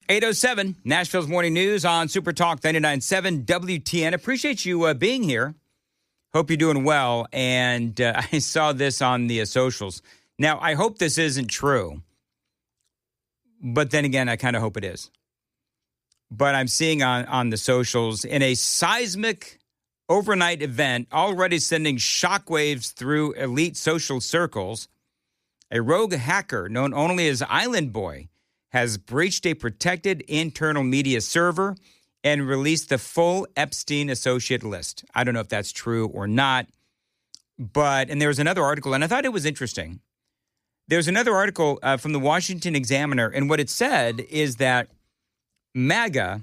8:07, Nashville's Morning News on Super Talk 99.7 WTN. Appreciate you being here. Hope you're doing well. And I saw this on the socials. Now, I hope this isn't true. But then again, I kind of hope it is. But I'm seeing on the socials, in a seismic overnight event already sending shockwaves through elite social circles, a rogue hacker known only as Island Boy has breached a protected internal media server and released the full Epstein associate list. I don't know if that's true or not, and there was another article, and I thought it was interesting. There's another article from the Washington Examiner, and what it said is that MAGA,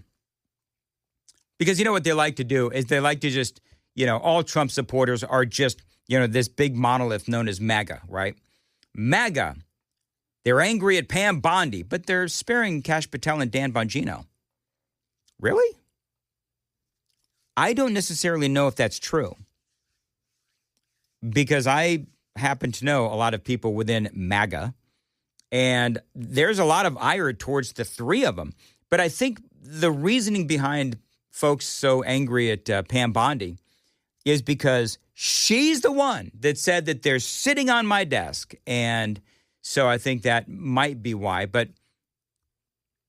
because you know what they like to do is they like to just, all Trump supporters are just, this big monolith known as MAGA, right? MAGA. They're angry at Pam Bondi, but they're sparing Kash Patel and Dan Bongino. Really? I don't necessarily know if that's true, because I happen to know a lot of people within MAGA, and there's a lot of ire towards the three of them. But I think the reasoning behind folks so angry at Pam Bondi is because she's the one that said that they're sitting on my desk, and so I think that might be why. But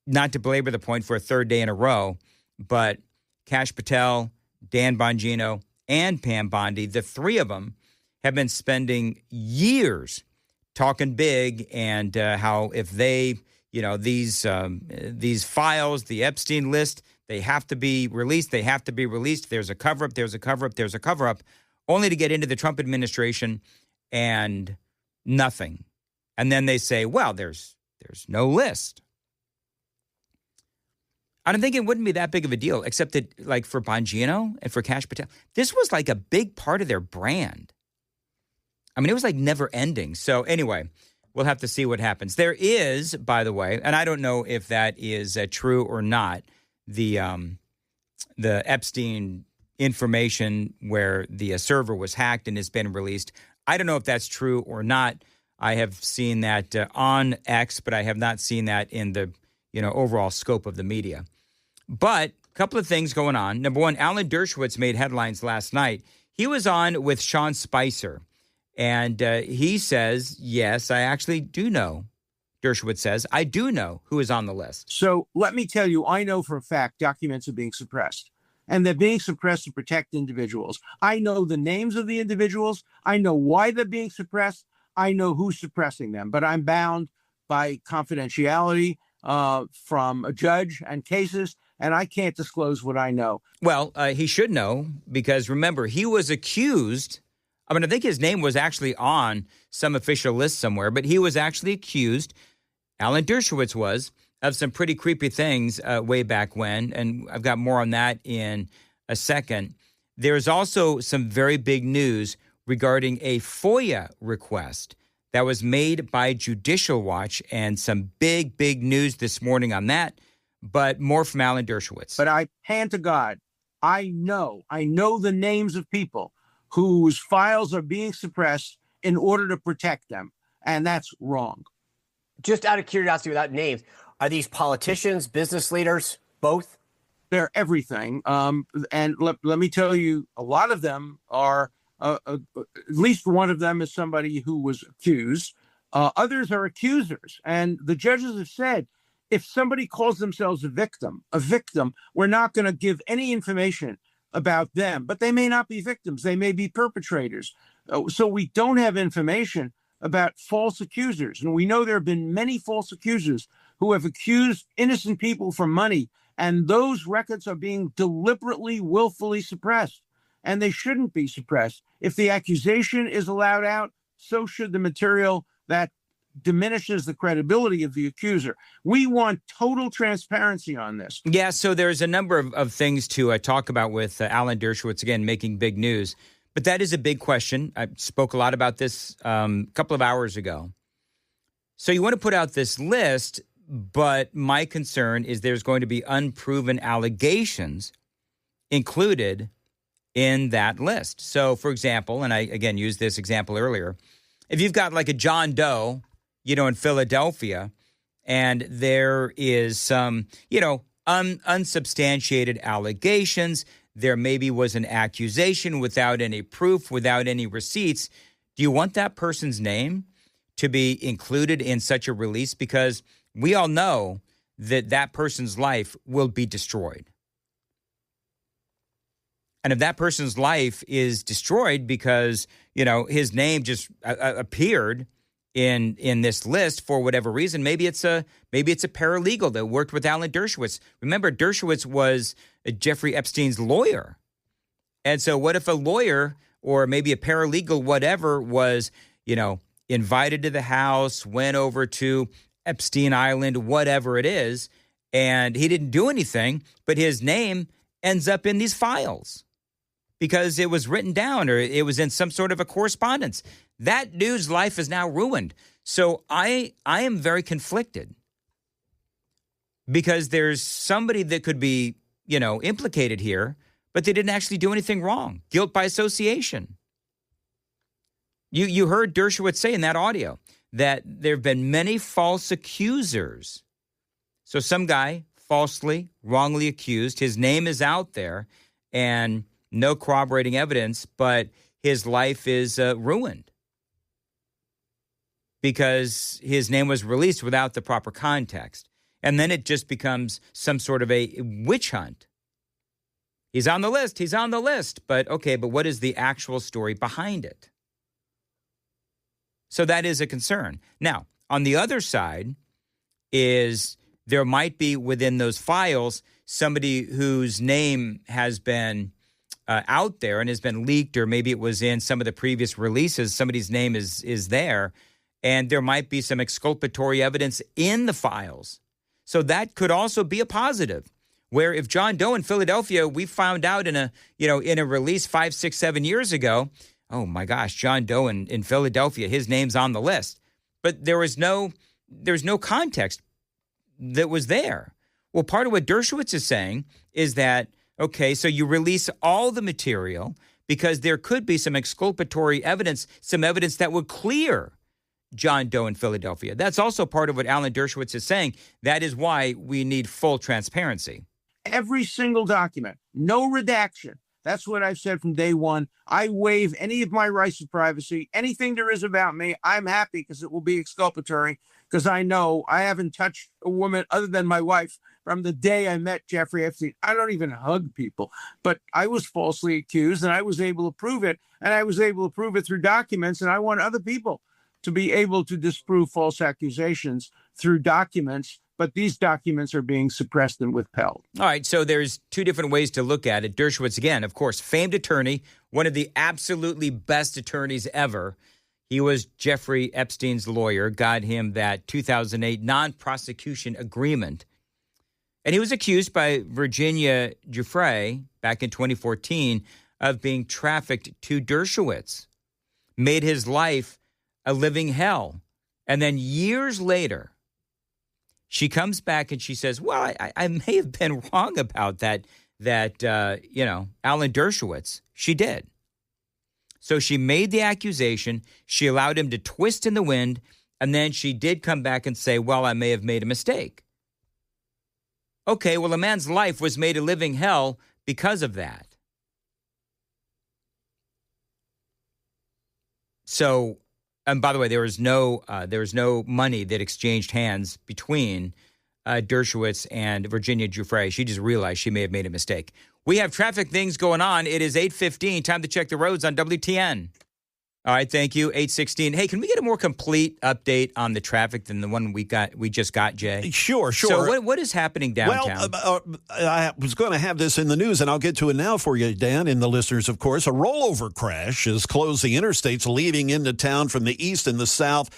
not to belabor the point for a third day in a row, but Kash Patel, Dan Bongino, and Pam Bondi, the three of them have been spending years talking big and how if they, these files, the Epstein list, they have to be released. They have to be released. There's a cover-up. There's a cover-up. There's a cover-up, only to get into the Trump administration and nothing. And then they say, well, there's no list. I think it wouldn't be that big of a deal, except that, like, for Bongino and for Kash Patel, this was like a big part of their brand. I mean, it was like never ending. So anyway, we'll have to see what happens. There is, by the way, and I don't know if that is true or not, the Epstein information where the server was hacked and has been released. I don't know if that's true or not. I have seen that on X, but I have not seen that in the overall scope of the media. But a couple of things going on. Number one, Alan Dershowitz made headlines last night. He was on with Sean Spicer, and he says, yes, I actually do know. Dershowitz says, I do know who is on the list. So let me tell you, I know for a fact documents are being suppressed. And they're being suppressed to protect individuals. I know the names of the individuals. I know why they're being suppressed. I know who's suppressing them. But I'm bound by confidentiality from a judge and cases, and I can't disclose what I know. Well, he should know, because remember, he was accused. I think his name was actually on some official list somewhere, but he was actually accused, Alan Dershowitz was, of some pretty creepy things way back when, and I've got more on that in a second. There's also some very big news regarding a FOIA request that was made by Judicial Watch, and some big, big news this morning on that, but more from Alan Dershowitz. But I hand to God, I know the names of people whose files are being suppressed in order to protect them, and that's wrong. Just out of curiosity, without names, are these politicians, business leaders, both? They're everything. And let me tell you, a lot of them are, at least one of them is somebody who was accused. Others are accusers. And the judges have said, if somebody calls themselves a victim, we're not going to give any information about them. But they may not be victims. They may be perpetrators. So we don't have information about false accusers. And we know there have been many false accusers who have accused innocent people for money. And those records are being deliberately, willfully suppressed. And they shouldn't be suppressed. If the accusation is allowed out, so should the material that diminishes the credibility of the accuser. We want total transparency on this. Yeah, so there's a number of things to talk about with Alan Dershowitz, again, making big news. But that is a big question. I spoke a lot about this a couple of hours ago. So you want to put out this list, but my concern is there's going to be unproven allegations included in that list. So, for example, and I, again, used this example earlier, if you've got like a John Doe, in Philadelphia, and there is some, unsubstantiated allegations. There maybe was an accusation without any proof, without any receipts. Do you want that person's name to be included in such a release? Because we all know that that person's life will be destroyed. And if that person's life is destroyed because, his name just appeared in this list for whatever reason, maybe it's a paralegal that worked with Alan Dershowitz. Remember, Dershowitz was Jeffrey Epstein's lawyer. And so what if a lawyer or maybe a paralegal, whatever, was, invited to the house, went over to Epstein Island, whatever it is, and he didn't do anything, but his name ends up in these files because it was written down or it was in some sort of a correspondence. That dude's life is now ruined. So I am very conflicted because there's somebody that could be, implicated here, but they didn't actually do anything wrong. Guilt by association. You heard Dershowitz say in that audio that there have been many false accusers. So some guy falsely, wrongly accused, his name is out there and no corroborating evidence, but his life is ruined because his name was released without the proper context. And then it just becomes some sort of a witch hunt. He's on the list, but what is the actual story behind it? So that is a concern. Now, on the other side is there might be within those files somebody whose name has been out there and has been leaked, or maybe it was in some of the previous releases. Somebody's name is there, and there might be some exculpatory evidence in the files. So that could also be a positive, where if John Doe in Philadelphia, we found out in a release 5, 6, 7 years ago, oh my gosh, John Doe in Philadelphia, his name's on the list. But there's no context that was there. Well, part of what Dershowitz is saying is that, okay, so you release all the material because there could be some exculpatory evidence, some evidence that would clear John Doe in Philadelphia. That's also part of what Alan Dershowitz is saying. That is why we need full transparency. Every single document, no redaction. That's what I've said from day one. I waive any of my rights of privacy. Anything there is about me, I'm happy because it will be exculpatory, because I know I haven't touched a woman other than my wife from the day I met Jeffrey Epstein. I don't even hug people, but I was falsely accused and I was able to prove it. And I was able to prove it through documents. And I want other people to be able to disprove false accusations through documents. But these documents are being suppressed and withheld. All right, so there's two different ways to look at it. Dershowitz, again, of course, famed attorney, one of the absolutely best attorneys ever. He was Jeffrey Epstein's lawyer, got him that 2008 non-prosecution agreement. And he was accused by Virginia Giuffre back in 2014 of being trafficked to Dershowitz, made his life a living hell. And then years later, she comes back and she says, well, I may have been wrong about that Alan Dershowitz. She did. So she made the accusation. She allowed him to twist in the wind. And then she did come back and say, well, I may have made a mistake. Okay, well, a man's life was made a living hell because of that. So, and by the way, there was no money that exchanged hands between Dershowitz and Virginia Giuffre. She just realized she may have made a mistake. We have traffic things going on. It is 8:15. Time to check the roads on WTN. All right, thank you. 8:16. Hey, can we get a more complete update on the traffic than the one we just got, Jay? Sure. So what is happening downtown? Well, I was going to have this in the news, and I'll get to it now for you, Dan, and the listeners, of course. A rollover crash has closed the interstates leading into town from the east and the south.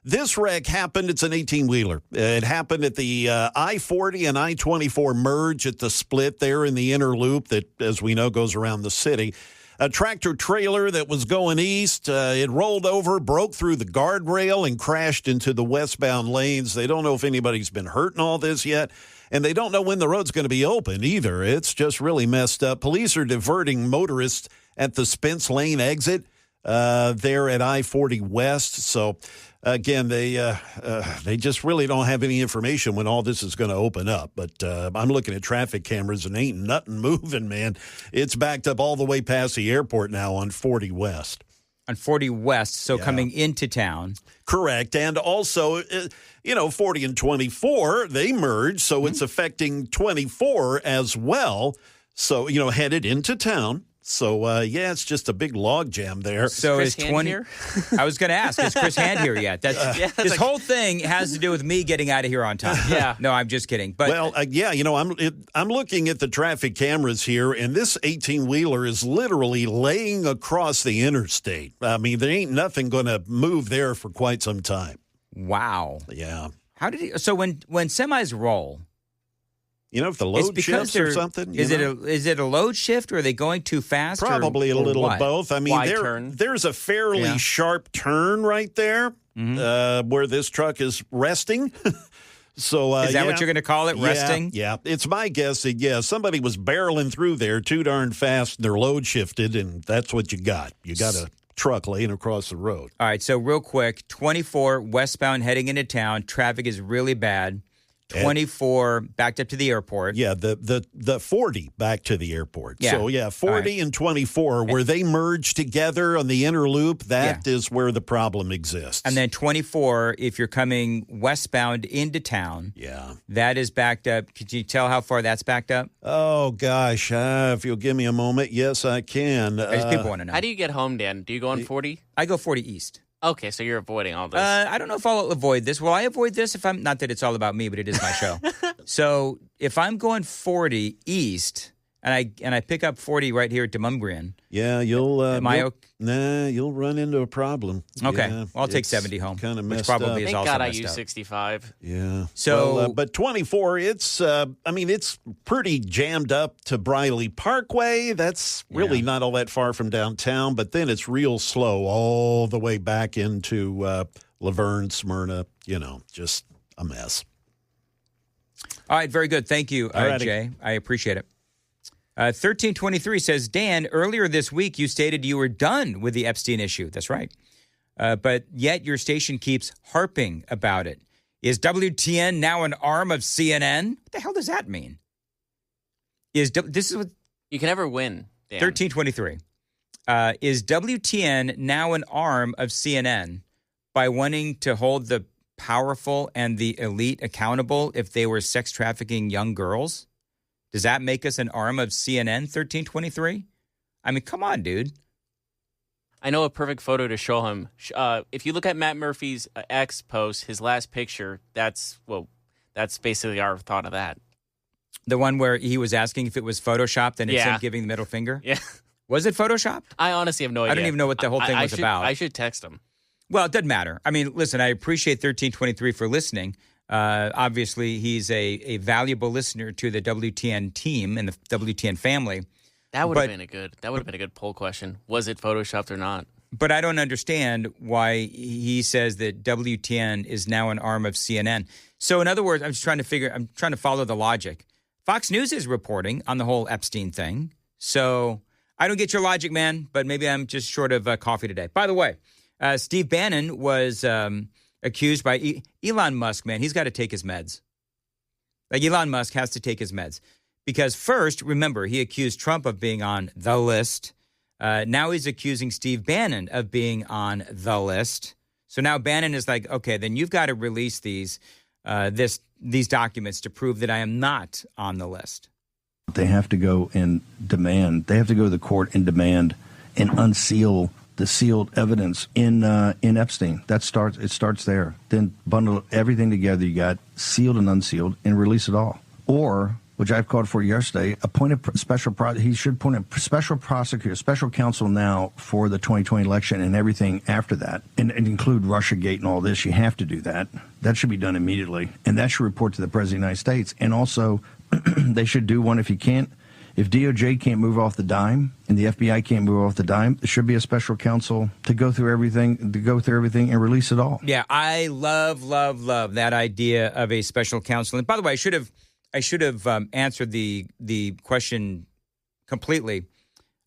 This wreck happened, it's an 18-wheeler. It happened at the I-40 and I-24 merge at the split there in the inner loop that, as we know, goes around the city. A tractor trailer that was going east, it rolled over, broke through the guardrail, and crashed into the westbound lanes. They don't know if anybody's been hurt in all this yet, and they don't know when the road's going to be open either. It's just really messed up. Police are diverting motorists at the Spence Lane exit. there at I-40 West. So, again, they just really don't have any information when all this is going to open up. But I'm looking at traffic cameras and ain't nothing moving, man. It's backed up all the way past the airport now on 40 West. On 40 West, so coming into town. Correct. And also, 40 and 24, they merge, so it's affecting 24 as well. So, headed into town. So, it's just a big log jam there. So Chris is Hand 20 here? I was going to ask, is Chris Hand here yet? This whole thing has to do with me getting out of here on time. Yeah. No, I'm just kidding. But I'm looking at the traffic cameras here, and this 18-wheeler is literally laying across the interstate. I mean, there ain't nothing going to move there for quite some time. wow. Yeah. How did he? So when semis roll, If the it's load because shifts or something. Is it a load shift, or are they going too fast? Probably or a little what? of both. I mean, Wide turn. there's a fairly sharp turn right there where this truck is resting. So Is that what you're going to call it, resting? Yeah. It's my guess that, somebody was barreling through there too darn fast. Their load shifted, and that's what you got. You got a truck laying across the road. All right, so real quick, 24 westbound heading into town. Traffic is really bad. 24 backed up to the airport. Yeah, the 40 back to the airport. Yeah. So, 40 and 24, where they merge together on the inner loop, that is where the problem exists. And then 24, if you're coming westbound into town, that is backed up. Could you tell how far that's backed up? Oh, gosh. If you'll give me a moment, yes, I can. People want to know. How do you get home, Dan? Do you go on 40? I go 40 east. Okay, so you're avoiding all this. I don't know if I'll avoid this. Will I avoid this if I'm not that it's all about me, but it is my show. So if I'm going 40 east and I pick up 40 right here at Demumbrian, you'll run into a problem. Okay, Yeah, well, I'll take 70 home, kind of which messed probably up. is Thank also God I messed use up. 65. Yeah. So, but 24, it's it's pretty jammed up to Briley Parkway. That's really not all that far from downtown, but then it's real slow all the way back into Laverne, Smyrna. Just a mess. all right, very good. Thank you, Alrighty. Jay. I appreciate it. 1323 says, Dan, earlier this week you stated you were done with the Epstein issue. That's right. But yet your station keeps harping about it. Is WTN now an arm of CNN? What the hell does that mean? This is what You can never win, Dan. 1323. Is WTN now an arm of CNN by wanting to hold the powerful and the elite accountable if they were sex trafficking young girls? Does that make us an arm of CNN, 1323? I mean, come on, dude. I know a perfect photo to show him. If you look at Matt Murphy's X post, his last picture, that's basically our thought of that. The one where he was asking if it was Photoshopped and it's Yeah. him giving the middle finger? Yeah. Was it Photoshopped? I honestly have no idea. I don't even know what the whole thing was about. I should text him. Well, it doesn't matter. I mean, listen, I appreciate 1323 for listening. Obviously, he's a valuable listener to the WTN team and the WTN family. That would have been a good poll question. Was it photoshopped or not? But I don't understand why he says that WTN is now an arm of CNN. So, in other words, I'm trying to follow the logic. Fox News is reporting on the whole Epstein thing. So, I don't get your logic, man, but maybe I'm just short of coffee today. By the way, Steve Bannon was accused by Elon Musk, man. He's got to take his meds. Like, Elon Musk has to take his meds. Because first, remember, he accused Trump of being on the list. Now he's accusing Steve Bannon of being on the list. So now Bannon is like, okay, then you've got to release these documents to prove that I am not on the list. They have to go and demand. They have to go to the court and demand and unseal the sealed evidence in Epstein. It starts there. Then bundle everything together. You got sealed and unsealed, and release it all. Or, which I've called for yesterday, he should appoint a special prosecutor, special counsel now for the 2020 election and everything after that, and include Russiagate and all this. You have to do that. That should be done immediately, and that should report to the President of the United States. And also, they should do one if DOJ can't move off the dime and the FBI can't move off the dime, there should be a special counsel to go through everything and release it all. Yeah, I love that idea of a special counsel. And by the way, I should have answered the question completely.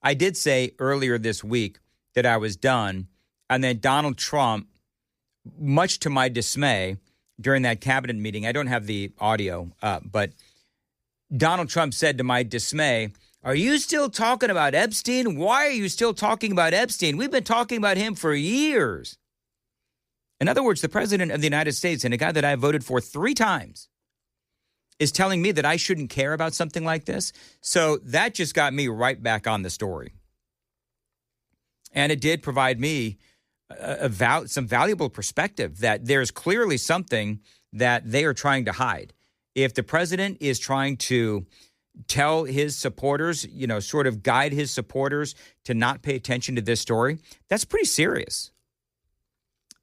I did say earlier this week that I was done. And then Donald Trump, much to my dismay, during that cabinet meeting, I don't have the audio up, but Donald Trump said to my dismay, "Are you still talking about Epstein? Why are you still talking about Epstein? We've been talking about him for years." In other words, the president of the United States, and a guy that I voted for 3 times, is telling me that I shouldn't care about something like this. So that just got me right back on the story. And it did provide me some valuable perspective that there's clearly something that they are trying to hide. If the president is trying to tell his supporters, sort of guide his supporters to not pay attention to this story, that's pretty serious.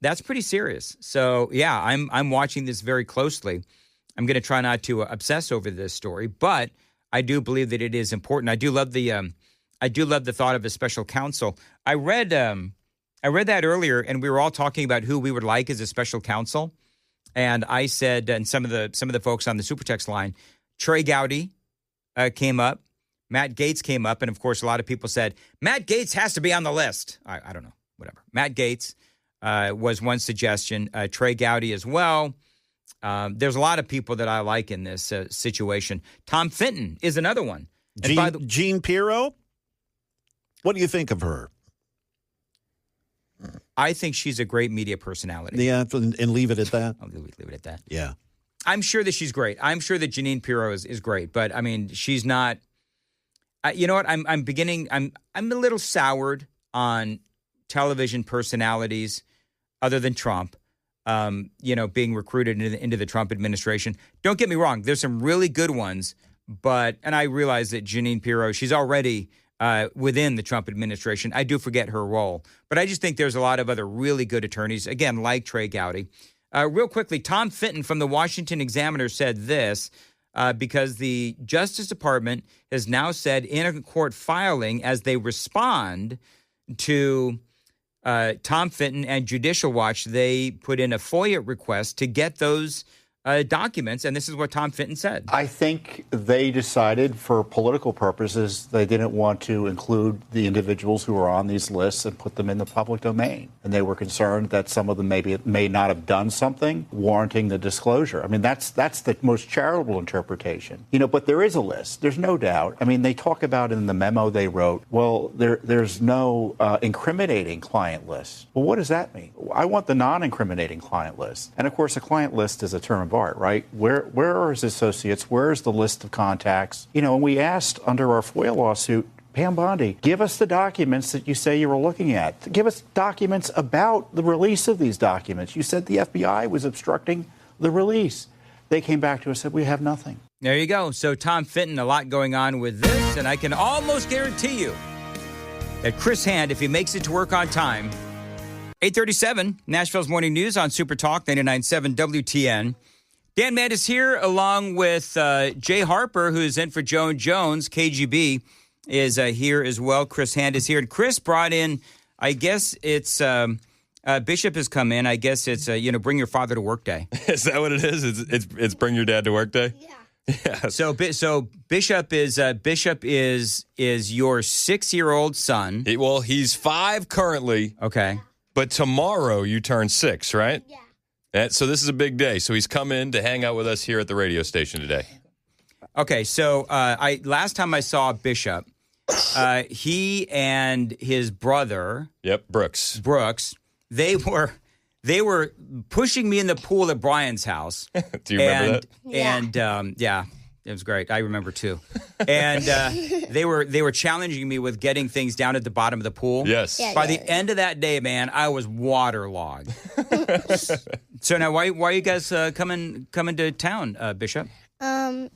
That's pretty serious. So, yeah, I'm watching this very closely. I'm going to try not to obsess over this story, but I do believe that it is important. I do love the thought of a special counsel. I read that earlier, and we were all talking about who we would like as a special counsel. And I said, and some of the folks on the Super Text line, Trey Gowdy came up, Matt Gaetz came up, and of course, a lot of people said Matt Gaetz has to be on the list. I don't know, whatever. Matt Gaetz was one suggestion. Trey Gowdy as well. There's a lot of people that I like in this situation. Tom Fenton is another one. Jean Pirro. What do you think of her? I think she's a great media personality. Yeah, and leave it at that. I'll leave it at that. Yeah. I'm sure that she's great. I'm sure that Jeanine Pirro is great, but I mean, she's not. You know what? I'm a little soured on television personalities other than Trump. Being recruited into the Trump administration. Don't get me wrong. There's some really good ones, and I realize that Jeanine Pirro, she's already within the Trump administration. I do forget her role, but I just think there's a lot of other really good attorneys, again, like Trey Gowdy. Real quickly, Tom Fenton from the Washington Examiner said this, because the Justice Department has now said in a court filing as they respond to Tom Fenton and Judicial Watch, they put in a FOIA request to get those documents, and this is what Tom Fenton said. I think they decided for political purposes they didn't want to include the individuals who were on these lists and put them in the public domain. And they were concerned that some of them may not have done something warranting the disclosure. I mean, that's the most charitable interpretation. But there is a list. There's no doubt. I mean, they talk about in the memo they wrote, well, there's no incriminating client list. Well, what does that mean? I want the non-incriminating client list. And, of course, a client list is a term of art, right? Where are his associates? Where is the list of contacts? And we asked under our FOIA lawsuit, Pam Bondi, give us the documents that you say you were looking at. Give us documents about the release of these documents. You said the FBI was obstructing the release. They came back to us and said, we have nothing. There you go. So Tom Fenton, a lot going on with this, and I can almost guarantee you that Chris Hand, if he makes it to work on time, 8:37, Nashville's Morning News on Super Talk 99.7 WTN. Dan Mandis here, along with Jay Harper, who's in for Joan Jones. KGB is here as well. Chris Hand is here. And Chris brought in, I guess it's Bishop has come in. I guess it's, bring your father to work day. Is that what it is? It's bring your dad to work day? Yeah. So Bishop is your 6-year-old son. He's 5 currently. Okay. But tomorrow you turn 6, right? Yeah. So this is a big day. So he's come in to hang out with us here at the radio station today. Okay, so last time I saw Bishop, he and his brother, Brooks, they were pushing me in the pool at Brian's house. Do you remember that? And yeah, it was great. I remember too. And they were challenging me with getting things down at the bottom of the pool. Yes. By the end of that day, man, I was waterlogged. So now, why are you guys coming to town, Bishop? To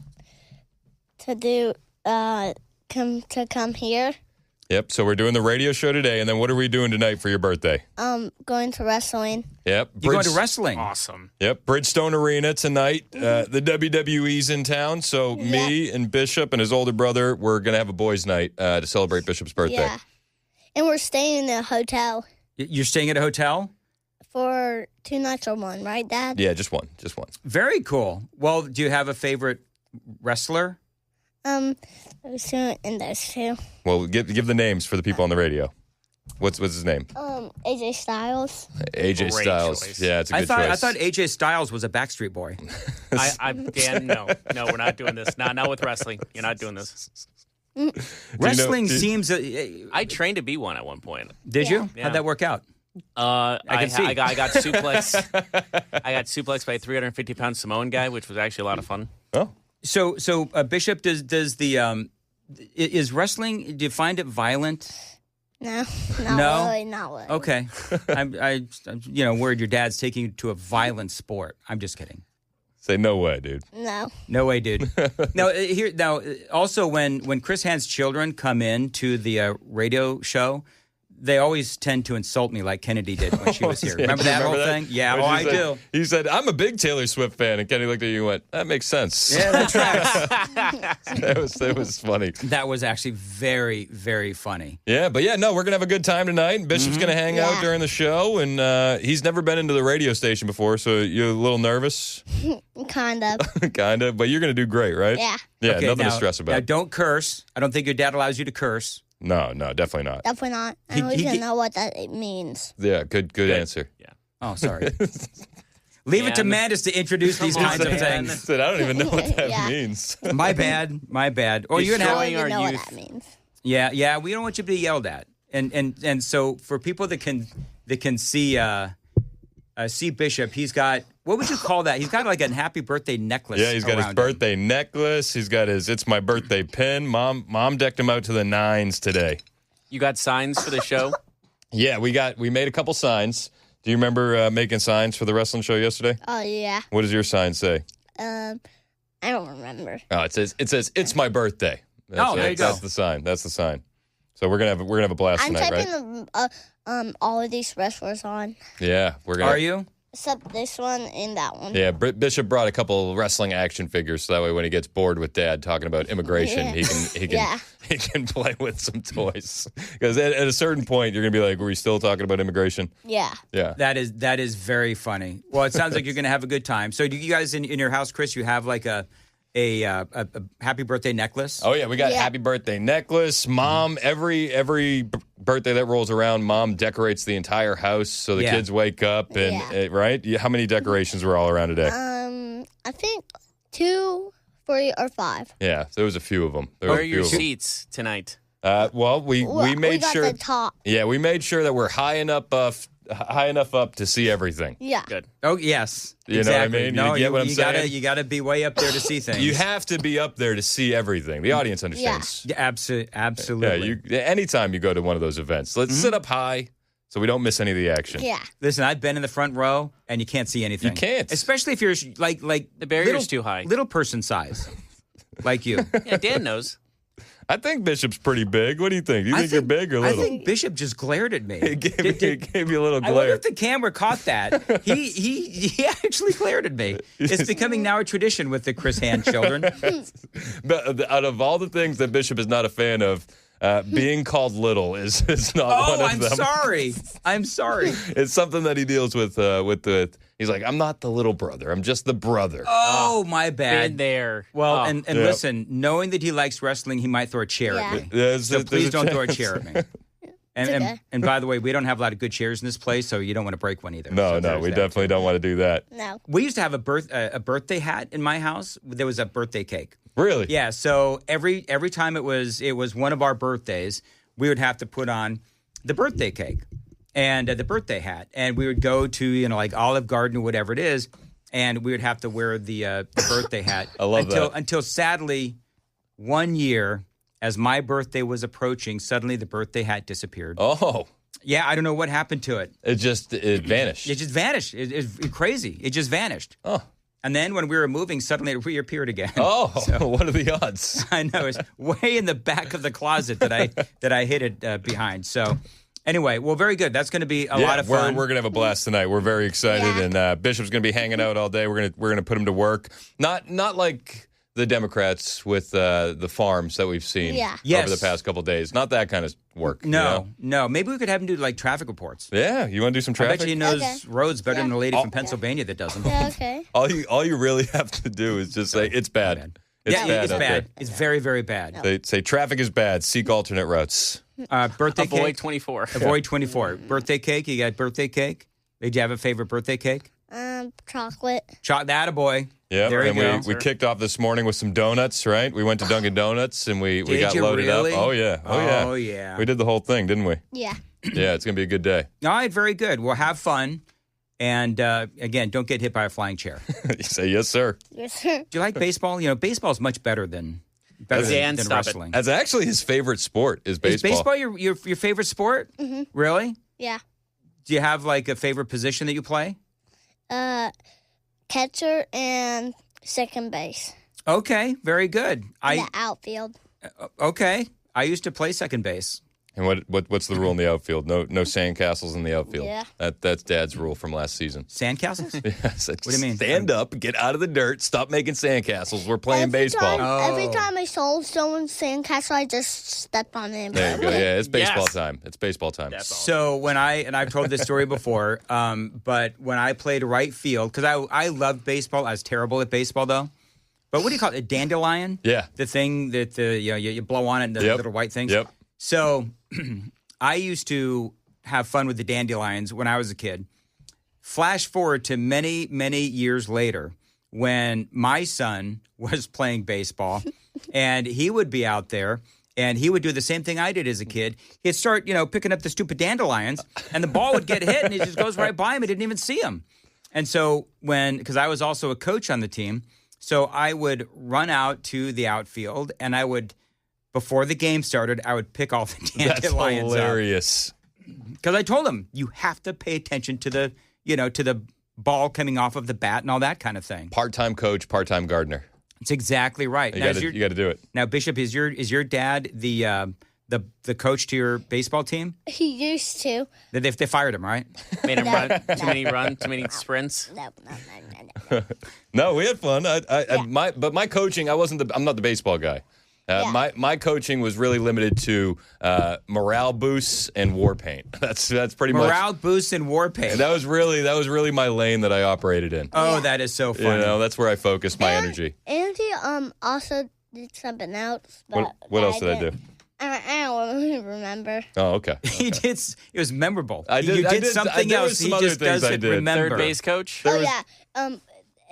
come here. Yep. So we're doing the radio show today, and then what are we doing tonight for your birthday? Going to wrestling. Yep. You're going to wrestling. Awesome. Yep. Bridgestone Arena tonight. The WWE's in town, so me and Bishop and his older brother, we're gonna have a boys' night to celebrate Bishop's birthday. Yeah, and we're staying in a hotel. You're staying at a hotel? For 2 nights or one, right, Dad? Yeah, just one. Very cool. Well, do you have a favorite wrestler? Those 2 and those 2. Well, give the names for the people on the radio. What's his name? AJ Styles. AJ Great Styles. choice. Yeah, it's a good I choice. thought AJ Styles was a Backstreet Boy. Dan, no, we're not doing this. Not with wrestling. You're not doing this. Wrestling do you- seems. I trained to be one at one point. Did you? Yeah. How'd that work out? I can see. got suplexed. I got suplexed by a 350-pound Samoan guy, which was actually a lot of fun. Oh, So Bishop, does the is wrestling? Do you find it violent? No, No? really, not really. Okay, I'm worried your dad's taking you to a violent sport. I'm just kidding. say no way, dude. No. No way, dude. Also when Chris Hand's children come in to the radio show, they always tend to insult me like Kennedy did when she was here. Remember that whole thing? Yeah, When I she do. He said, "I'm a big Taylor Swift fan," and Kenny looked at you and went, "That makes sense." Yeah, that tracks. It was funny. That was actually very, very funny. Yeah, but no, we're gonna have a good time tonight. Bishop's gonna hang out Yeah. during the show, and he's never been into the radio station before, so you're a little nervous, Kind of. kind of. But you're gonna do great, right? Yeah. Yeah, Okay, nothing now- to stress Now, about. don't curse. I don't think your dad allows you to curse. No, definitely not. Definitely not. I He- don't he even get- know what that it means. Yeah, good answer. Oh, sorry. Leave it to Dan. Mandis to introduce these Come on, kinds of Dan. things. Said, I don't even know what that Yeah. means. My bad. Or He's you're gonna I have, showing don't our even know what youth. that means. yeah. We don't want you to be yelled at. And so for people that can see Bishop, he's got, what would you call that? He's got like a happy birthday necklace. Yeah, he's got his around him. birthday necklace. He's got his "It's my birthday" pin. Mom decked him out to the nines today. You got signs for the show? Yeah, we made a couple signs. Do you remember making signs for the wrestling show yesterday? Oh, yeah. What does your sign say? I don't remember. Oh, it says "It's my birthday." Oh, there you go. That's the sign. That's the sign. So we're gonna have a blast I'm tonight, typing right? all of these wrestlers on, Yeah, we're gonna. Are you? except this one and that one. Yeah, Bishop brought a couple wrestling action figures, so that way when he gets bored with Dad talking about immigration, Yeah. he can Yeah. he can play with some toys. Because at a certain point, you're gonna be like, "Were we still talking about immigration?" Yeah. Yeah. That is very funny. Well, it sounds like you're going to have a good time. So, do you guys in your house, Chris? You have like a happy birthday necklace? Oh yeah, we got Yeah. happy birthday necklace. Mom, every birthday that rolls around, Mom decorates the entire house so the Yeah. kids wake up and Yeah. right. How many decorations were all around today? I think 2, 3, or 5. Yeah, there was a few of them. There Where was are a few your of them. seats tonight? Well, we made got sure. the top. Yeah, we made sure that we're high enough up to see everything. Yeah. Good. Oh, yes. You know what I exactly. mean? No, You get what I'm gotta, saying? you gotta be way up there to see things. You have to be up there to see everything. The audience understands. Yeah, absolutely. Yeah, anytime you go to one of those events, let's sit up high so we don't miss any of the action. Yeah. Listen, I've been in the front row, and you can't see anything. You can't. Especially if you're like The barrier's little- too high. Little person size, like you. Yeah, Dan knows. I think Bishop's pretty big. What do you think? Do you think you're big or little? I think Bishop just glared at me. It gave you a little I wonder glare. if the camera caught that. He actually glared at me. It's becoming now a tradition with the Chris Hand children. But out of all the things that Bishop is not a fan of, being called little is not one Oh, of I'm them. sorry. I'm sorry. It's something that he deals with the. He's like, I'm not the little brother. I'm just the brother. Oh, my Been bad. there. Well, Oh. and Yeah. listen, knowing that he likes wrestling, he might throw a chair at Yeah. me. There's So there's please don't throw a chance. chair at me. And, It's and, okay. and by the way, we don't have a lot of good chairs in this place, so you don't want to break one either. No, So no, there's we that. definitely don't want to do that. No. We used to have a birthday hat in my house. There was a birthday cake. Really? Yeah, so every time it was one of our birthdays, we would have to put on the birthday cake and the birthday hat, and we would go to like Olive Garden or whatever it is, and we would have to wear the birthday hat. I love that. Until sadly, one year, as my birthday was approaching, suddenly the birthday hat disappeared. Oh, Yeah, I don't know what happened to it. it vanished. It just vanished. It's crazy. It just vanished. Oh. And then when we were moving, suddenly it reappeared again. Oh, what are the odds? I know, it's way in the back of the closet that I hid it behind. So, anyway, well, very good. That's going to be a lot of fun. We're gonna have a blast tonight. We're very excited, Yeah. and Bishop's gonna be hanging out all day. We're gonna put him to work. Not like the Democrats with the farms that we've seen Yeah. Yes. over the past couple of days. Not that kind of work. you No, know? no. Maybe we could have him do like traffic reports. Yeah, you want to do some I bet traffic? you he knows Okay. roads better than the lady Oh. from Pennsylvania that doesn't. Yeah, okay. All you really have to do is just say it's bad. It's yeah, bad it's out bad. there. It's very, very bad. They say traffic is bad. Seek alternate routes. Birthday Avoid cake. 24. Avoid 24. Birthday cake. You got birthday cake? Did you have a favorite birthday cake? Chocolate. That a boy. Yeah, There you and go. we kicked off this morning with some donuts, right? We went to Dunkin' Donuts and we Did got you loaded really? up. Oh yeah, Oh, yeah. We did the whole thing, didn't we? Yeah. Yeah, it's gonna be a good day. All right, very good. Well, have fun. And again, don't get hit by a flying chair. You say yes, sir. Yes, sir. Do you like baseball? You know, baseball is much better than Dan, than stop it. wrestling. That's actually his favorite sport is Is baseball. baseball your favorite sport? Mm-hmm. Really? Yeah. Do you have like a favorite position that you play? Catcher and second base. Okay, very good. The outfield. Okay. I used to play second base. And what's the rule in the outfield? No sandcastles in the outfield. Yeah. That's Dad's rule from last season. Sandcastles? Yes, What do you mean? Stand up, get out of the dirt, stop making sandcastles. We're playing baseball. Every Oh. time I saw someone's sandcastle, I just stepped on it. There you go. Yeah, it's baseball Yes. time. It's baseball time. That's all. So I've told this story before, but when I played right field, because I loved baseball. I was terrible at baseball though. But what do you call it? A dandelion? Yeah. The thing that you blow on it and the Yep. little white things. Yep. So I used to have fun with the dandelions when I was a kid. Flash forward to many, many years later when my son was playing baseball and he would be out there and he would do the same thing I did as a kid. He'd start, picking up the stupid dandelions and the ball would get hit and he just goes right by him. He didn't even see him. And so because I was also a coach on the team, so I would run out to the outfield and I would, before the game started, I would pick all the That's dandelions out. hilarious. Because I told him, you have to pay attention to the, to the ball coming off of the bat and all that kind of thing. Part-time coach, part-time gardener. It's exactly right. You Now, got to do it. Now, Bishop, is your dad the coach to your baseball team? He used to. They fired him, right? Made him run too many sprints. No. No, we had fun. My coaching, I'm not the baseball guy. My coaching was really limited to morale boosts and war paint. That's pretty much Morale boosts and war paint. And that was really my lane that I operated in. Oh, that is so funny. That's where I focused my energy. And he also did something else. But What else did I do? I don't really remember. Oh, okay. He did. It was memorable. I did- You I did did- something there was else. some He other just things I doesn't did. remember. Third base coach.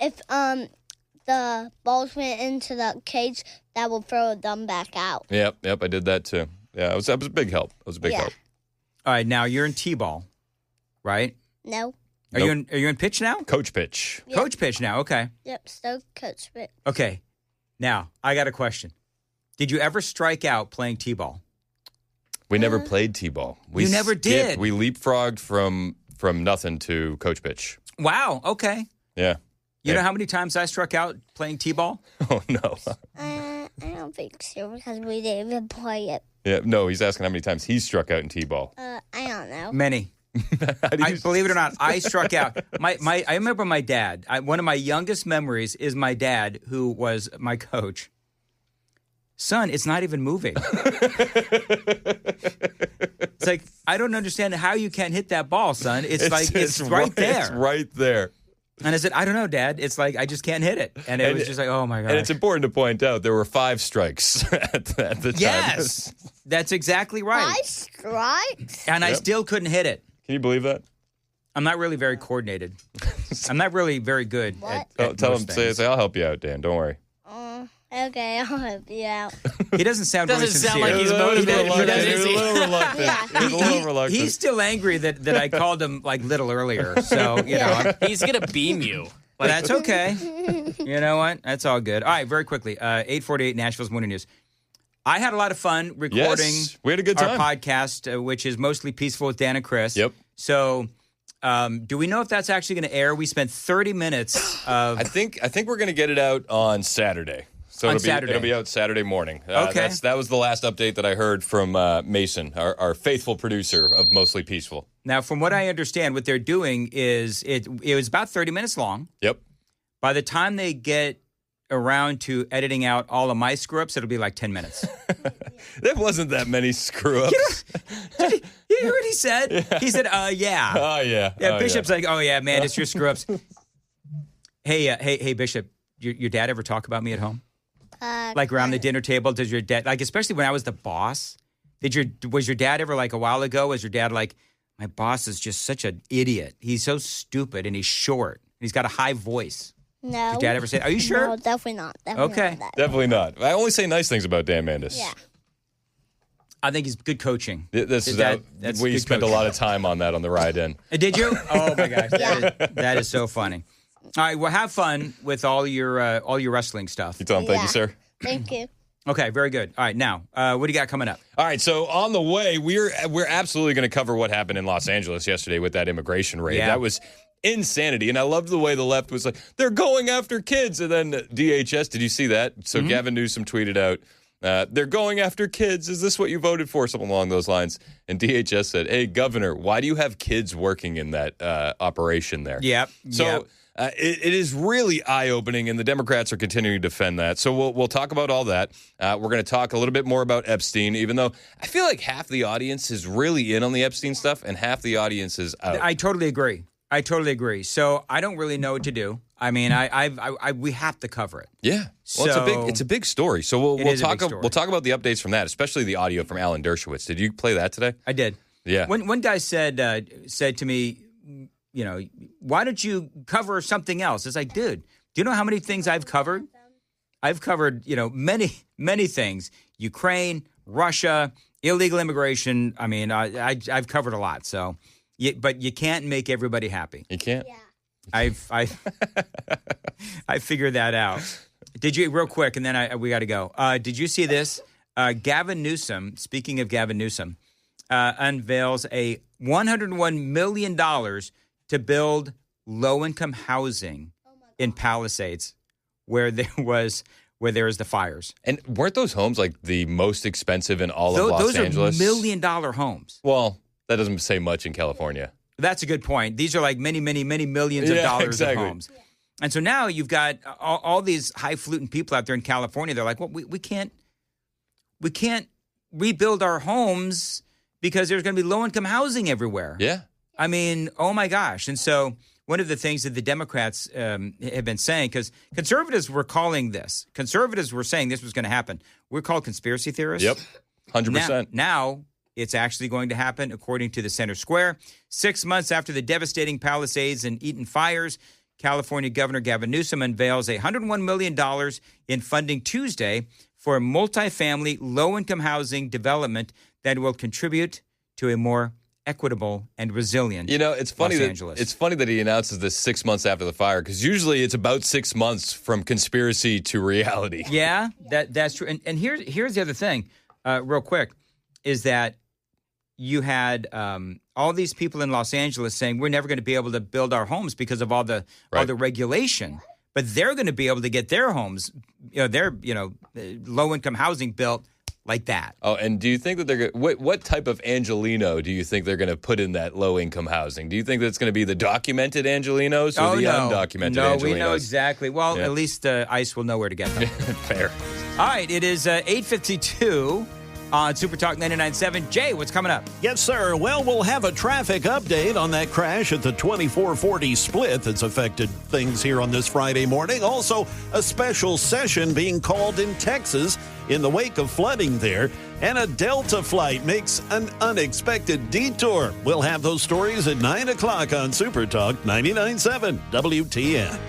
If the balls went into the cage, that will throw them back out. Yep, I did that too. Yeah, it was a big help. It was a big help. All right, now you're in T-ball, right? No. Are you in pitch now? Coach pitch. Yep. Coach pitch now. Okay. Yep. Still coach it. Okay. Now I got a question. Did you ever strike out playing T-ball? We never played T-ball. You never did? We leapfrogged from nothing to coach pitch. Wow. Okay. Yeah. You know how many times I struck out playing T-ball? Oh no. I don't think so because we didn't even play it. Yeah, no, he's asking how many times he's struck out in T-ball. I don't know. Many. I believe it or not, I struck out. I remember my dad. One of my youngest memories is my dad, who was my coach. Son, it's not even moving. It's like, I don't understand how you can't hit that ball, son. It's right there. It's right there. And I said, I don't know, Dad. It's like, I just can't hit it. And it was just like, oh my God. And it's important to point out there were 5 strikes at the time. Yes, that's exactly right. 5 strikes? And I still couldn't hit it. Can you believe that? I'm not really very coordinated. I'm not really very good What? at Tell most him, things. say, I'll help you out, Dan. Don't worry. Okay, I'll help you out. He doesn't sound really Doesn't sincere. sound like he's He was motivated. a little reluctant. Yeah. He was a little reluctant. He's still angry that I called him like little earlier. So, you know, He's gonna beam you. but that's okay. You know what? That's all good. All right, very quickly. 848 Nashville's Morning News. I had a lot of fun recording we had a good our time. podcast, which is Mostly Peaceful with Dan and Chris. Yep. So, do we know if that's actually going to air? We spent 30 minutes of... I think we're going to get it out on Saturday. So On it'll Saturday. It'll be out Saturday morning. Okay. That was the last update that I heard from Mason, our faithful producer of Mostly Peaceful. Now, from what I understand, what they're doing is it was about 30 minutes long. Yep. By the time they get around to editing out all of my screw-ups, it'll be like 10 minutes. There wasn't that many screw-ups. You hear what he said? He said, yeah. Oh, yeah. Yeah, Oh, Bishop's like, oh, yeah, man, it's your screw-ups. Hey, Bishop, your dad ever talk about me at home? Like around the dinner table? Does your dad, like, especially when I was the boss, was your dad ever, like, a while ago, was your dad like, my boss is just such an idiot. He's so stupid and he's short. And he's got a high voice. No. Did your dad ever say, are you sure? No, definitely not. Okay. Definitely not. I only say nice things about Dan Mandis. Yeah. I think he's good coaching. That's We spent spent a lot of time on that on the ride in. Did you? Oh my gosh, that is so funny. All right, well, have fun with all your wrestling stuff. Thank you, sir. Thank you. Okay, very good. All right, now what do you got coming up? All right, so on the way, we're absolutely going to cover what happened in Los Angeles yesterday with that immigration raid. Yeah. That was insanity, and I loved the way the left was like, they're going after kids, and then DHS, did you see that? So Gavin Newsom tweeted out, they're going after kids. Is this what you voted for? Something along those lines. And DHS said, hey, Governor, why do you have kids working in that operation there? Yep. So it is really eye-opening, and the Democrats are continuing to defend that. So we'll talk about all that. We're going to talk a little bit more about Epstein, even though I feel like half the audience is really in on the Epstein stuff, and half the audience is out. I totally agree. So I don't really know what to do. I mean, we have to cover it. Yeah. Well, it's a big story. So we'll talk about the updates from that, especially the audio from Alan Dershowitz. Did you play that today? I did. Yeah. One guy said to me, you know, why don't you cover something else? It's like, dude, do you know how many things I've covered? I've covered, you know, many things. Ukraine, Russia, illegal immigration. I mean, I've covered a lot. So, but you can't make everybody happy. You can't. Yeah. I figured that out. Did you, real quick, and then we got to go. Did you see this? Gavin Newsom, speaking of Gavin Newsom, unveils a $101 million to build low-income housing in Palisades, where there was the fires. And weren't those homes like the most expensive in all of Los Those Angeles? are $1 million homes. Well, that doesn't say much in California. That's a good point. These are like many millions of dollars of homes. And so now you've got all these highfalutin people out there in California. They're like, well, we can't rebuild our homes because there's going to be low-income housing everywhere. Yeah. I mean, oh my gosh. And so one of the things that the Democrats have been saying, because conservatives were saying this was going to happen. We're called conspiracy theorists. Yep, 100%. Now it's actually going to happen, according to the Center Square. 6 months after the devastating Palisades and Eaton fires, California Governor Gavin Newsom unveils $101 million in funding Tuesday for a multifamily low-income housing development that will contribute to a more equitable and resilient. You know, it's funny Los Angeles. It's funny that he announces this 6 months after the fire, because usually it's about 6 months from conspiracy to reality. Yeah, that's true. And here's the other thing, real quick, is that you had all these people in Los Angeles saying we're never going to be able to build our homes because of all the regulation, but they're going to be able to get their homes, their low income housing built like that. Oh, and do you think that they're going? What type of Angelino do you think they're going to put in that low income housing? Do you think that's going to be the documented Angelinos or the undocumented Angelinos? No, we know exactly. Well, at least ICE will know where to get them. Fair. All right, it is 8:52. On Super Talk 99.7. Jay, what's coming up? Yes, sir. Well, we'll have a traffic update on that crash at the 2440 split that's affected things here on this Friday morning. Also, a special session being called in Texas in the wake of flooding there. And a Delta flight makes an unexpected detour. We'll have those stories at 9 o'clock on Super Talk 99.7 WTN.